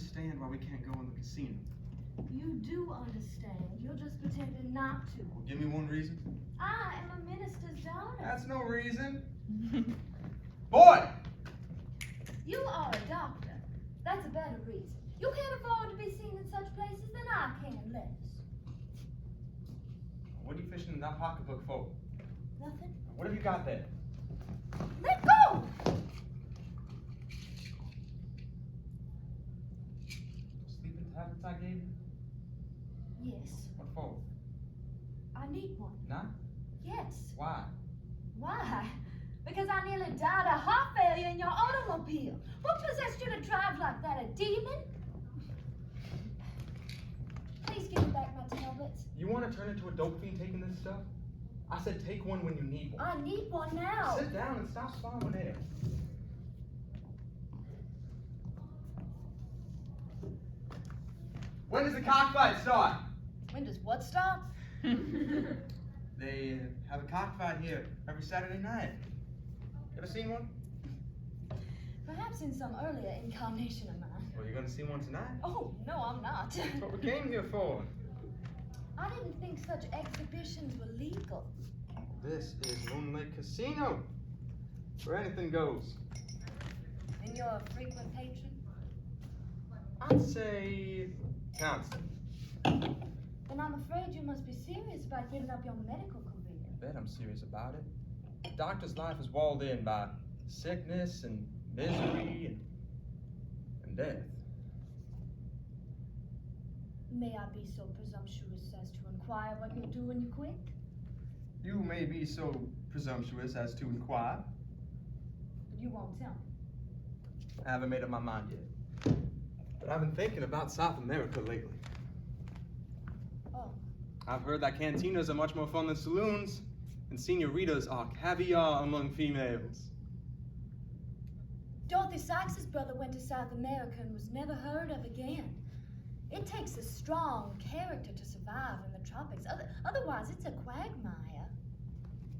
understand why we can't go in the casino? You do understand. You're just pretending not to. Well, give me one reason. I am a minister's daughter. That's no reason. Boy! You are a doctor. That's a better reason. You can't afford to be seen in such places, then I can, Les. What are you fishing in that pocketbook for? Nothing. What have you got there? Let go! Sleeping tablets I gave you? Yes. What for? I need one. Nah? Yes. Why? Why? Because I nearly died of heart failure in your automobile. What possessed you to drive like that? A demon? Please give me back my tablets. You want to turn into a dope fiend taking this stuff? I said take one when you need one. I need one now. Sit down and stop swallowing air. When does the cockfight start? When does what start? They have a cockfight here every Saturday night. Ever seen one? Perhaps in some earlier incarnation of mine. Well, you're going to see one tonight? Oh, no, I'm not. That's what we came here for. I didn't think such exhibitions were legal. This is Moonlight Casino, where anything goes. And you're a frequent patron? I'd say constant. Then I'm afraid you must be serious about giving up your medical career. I bet I'm serious about it. The doctor's life is walled in by sickness and misery and death. May I be so presumptuous as to inquire what you'll do when you quit? You may be so presumptuous as to inquire. But you won't tell me. I haven't made up my mind yet. But I've been thinking about South America lately. Oh. I've heard that cantinas are much more fun than saloons, and senoritas are caviar among females. Dorothy Sykes' brother went to South America and was never heard of again. It takes a strong character to survive in the tropics. Otherwise, it's a quagmire.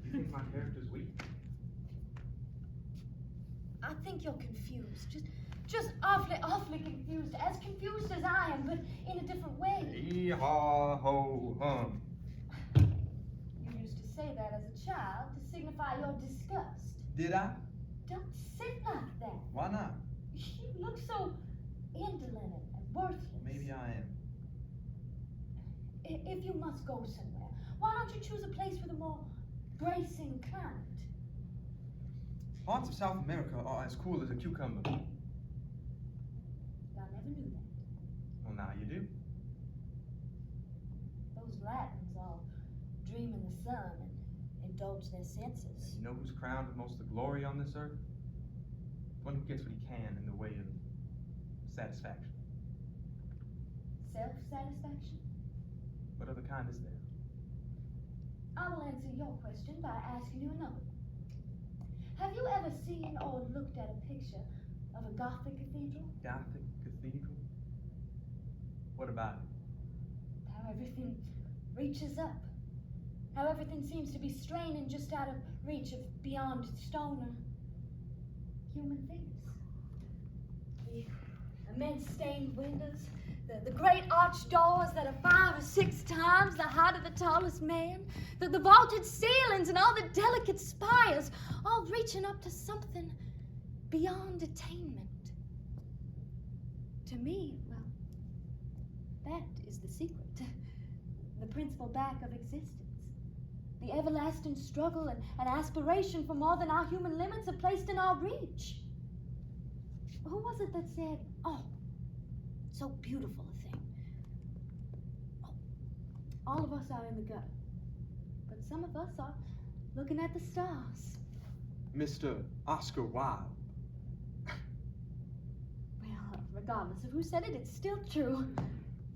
You think my character's weak? I think you're confused. Just awfully confused. As confused as I am, but in a different way. Hee-haw-ho-hum. You used to say that as a child to signify your disgust. Did I? Don't sit like that. Why not? You look so indolent and worthless. Maybe I am. If you must go somewhere, why don't you choose a place with a more bracing climate? Parts of South America are as cool as a cucumber. I never knew that. Well, now you do. Those Latins all dream in the sun and indulge their senses. You know who's crowned with most of the glory on this earth? One who gets what he can in the way of satisfaction. Self-satisfaction? What other kind is there? I will answer your question by asking you another. Have you ever seen or looked at a picture of a Gothic cathedral? Gothic cathedral? What about it? How everything reaches up. How everything seems to be straining just out of reach of beyond stone or human fingers. The immense stained windows, the great arched doors that are 5 or 6 times the height of the tallest man, the vaulted ceilings and all the delicate spires, all reaching up to something beyond attainment. To me, well, that is the secret, the principle back of existence. The everlasting struggle and aspiration for more than our human limits are placed in our reach. Who was it that said, oh, so beautiful a thing? Oh, all of us are in the gutter, but some of us are looking at the stars. Mr. Oscar Wilde. Well, regardless of who said it, it's still true.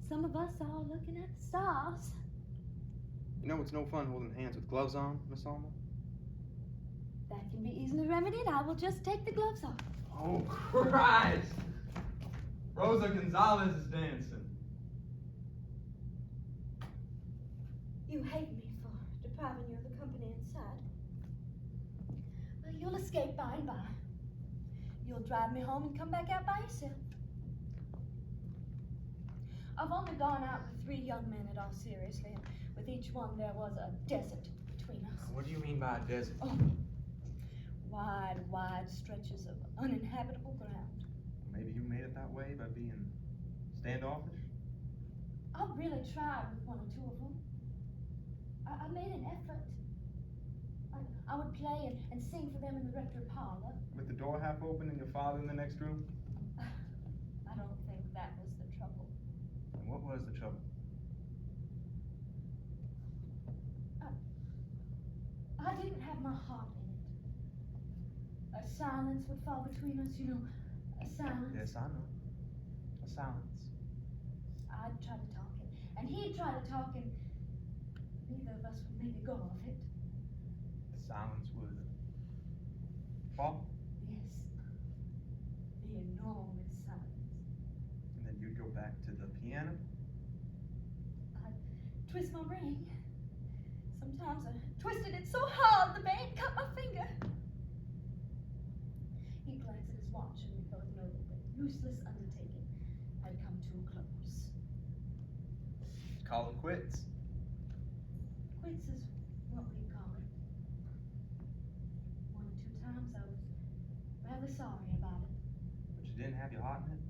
Some of us are looking at the stars. You know it's no fun holding hands with gloves on, Miss Alma? That can be easily remedied. I will just take the gloves off. Oh, Christ! Rosa Gonzalez is dancing. You hate me for depriving you of the company inside. Well, you'll escape by and by. You'll drive me home and come back out by yourself. I've only gone out with 3 young men at all seriously, and with each one there was a desert between us. What do you mean by a desert? Oh, wide, wide stretches of uninhabitable ground. Maybe you made it that way by being standoffish? I really tried with 1 or 2 of them. I made an effort. I would play and sing for them in the rectory parlor. With the door half open and your father in the next room? I don't think that was the trouble. And what was the trouble? I didn't have my heart in it. A silence would fall between us, you know. A silence. Yes, I know. A silence. I'd try to talk, and he'd try to talk, and neither of us would make a go of it. The silence would fall? Yes. The enormous silence. And then you'd go back to the piano? I'd twist my ring. Sometimes I twisted it so hard the band cut my finger. He'd glance at his watch, and we both know that the useless undertaking had come to a close. Call it quits. Quits is what we call it. 1 or 2 times I was rather sorry about it. But you didn't have your heart in it?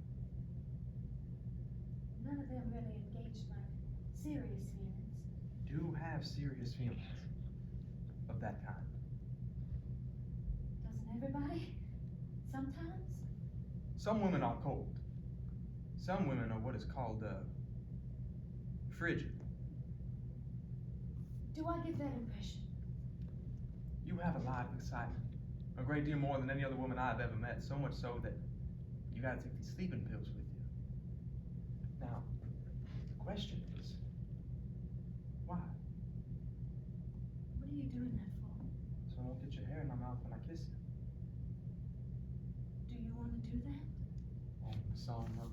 None of them really engaged my serious feelings. You do have serious feelings of that kind. Doesn't everybody? Sometimes? Some women are cold. Some women are what is called frigid. Do I give that impression? You have a lot of excitement. A great deal more than any other woman I've ever met. So much so that you gotta take these sleeping pills with you. Now, the question is, why? What are you doing that for? So I won't get your hair in my mouth when I kiss you. Do you want to do that? Oh, Miss Alma.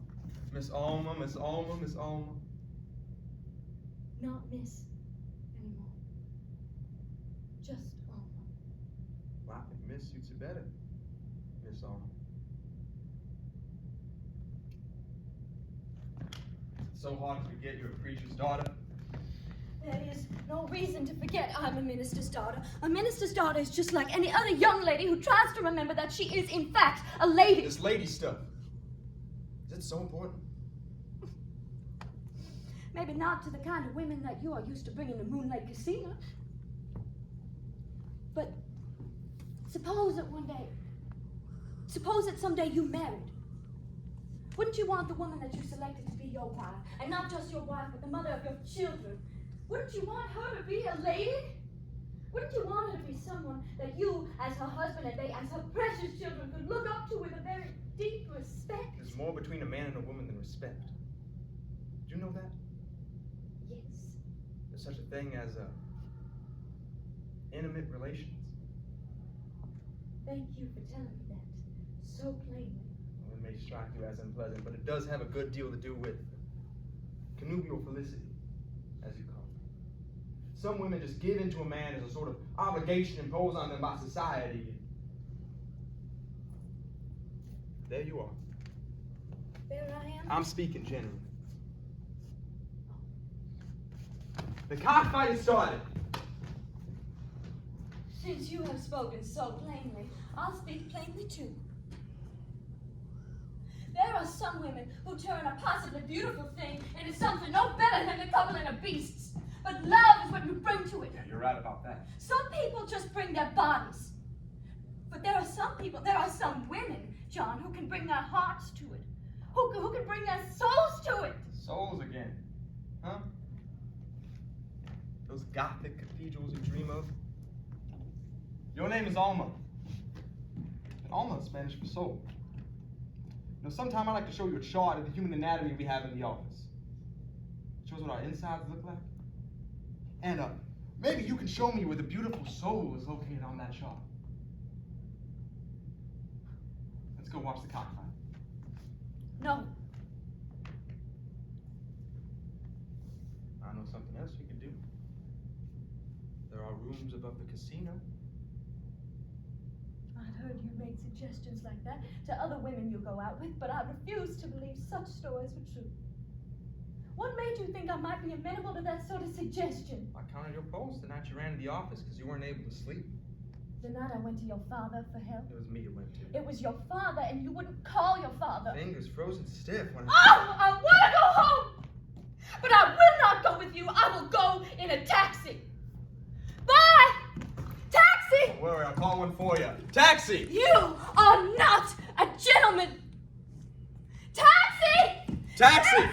Miss Alma, Miss Alma, Miss Alma. Not Miss anymore. Just Alma. Well, I think Miss suits you better, Miss Alma. It's so hard to forget you're a preacher's daughter. There is no reason to forget I'm a minister's daughter. A minister's daughter is just like any other young lady who tries to remember that she is, in fact, a lady. This lady stuff. Is it so important? Maybe not to the kind of women that you are used to bringing to Moonlight Casino. But suppose that someday you married. Wouldn't you want the woman that you selected to be your wife, and not just your wife, but the mother of your children? Wouldn't you want her to be a lady? Wouldn't you want her to be someone that you, as her husband, and they, as her precious children, could look up to with a very deep respect? There's more between a man and a woman than respect. Do you know that? Yes. There's such a thing as intimate relations. Thank you for telling me that so plainly. Well, it may strike you as unpleasant, but it does have a good deal to do with connubial felicity, as you call it. Some women just give in to a man as a sort of obligation imposed on them by society. There you are. There I am. I'm speaking generally. The cockfight has started. Since you have spoken so plainly, I'll speak plainly too. There are some women who turn a possibly beautiful thing into something no better than the coupling of beasts. But love is what you bring to it. Yeah, you're right about that. Some people just bring their bodies. But there are some women, John, who can bring their hearts to it. Who can bring their souls to it. Souls again. Huh? Those Gothic cathedrals you dream of. Your name is Alma. And Alma is Spanish for soul. You know, sometime I'd like to show you a chart of the human anatomy we have in the office. It shows what our insides look like. And maybe you can show me where the beautiful soul is located on that chart. Let's go watch the cockfight. No. I know something else we could do. There are rooms above the casino. I've heard you make suggestions like that to other women you go out with, but I refuse to believe such stories were true. What made you think I might be amenable to that sort of suggestion? I counted your pulse the night you ran to the office because you weren't able to sleep. The night I went to your father for help. It was me you went to. It was your father, and you wouldn't call your father. Fingers frozen stiff when Oh, I want to go home! But I will not go with you. I will go in a taxi. Bye! Taxi! Don't worry, I'll call one for you. Taxi! You are not a gentleman! Taxi! Taxi!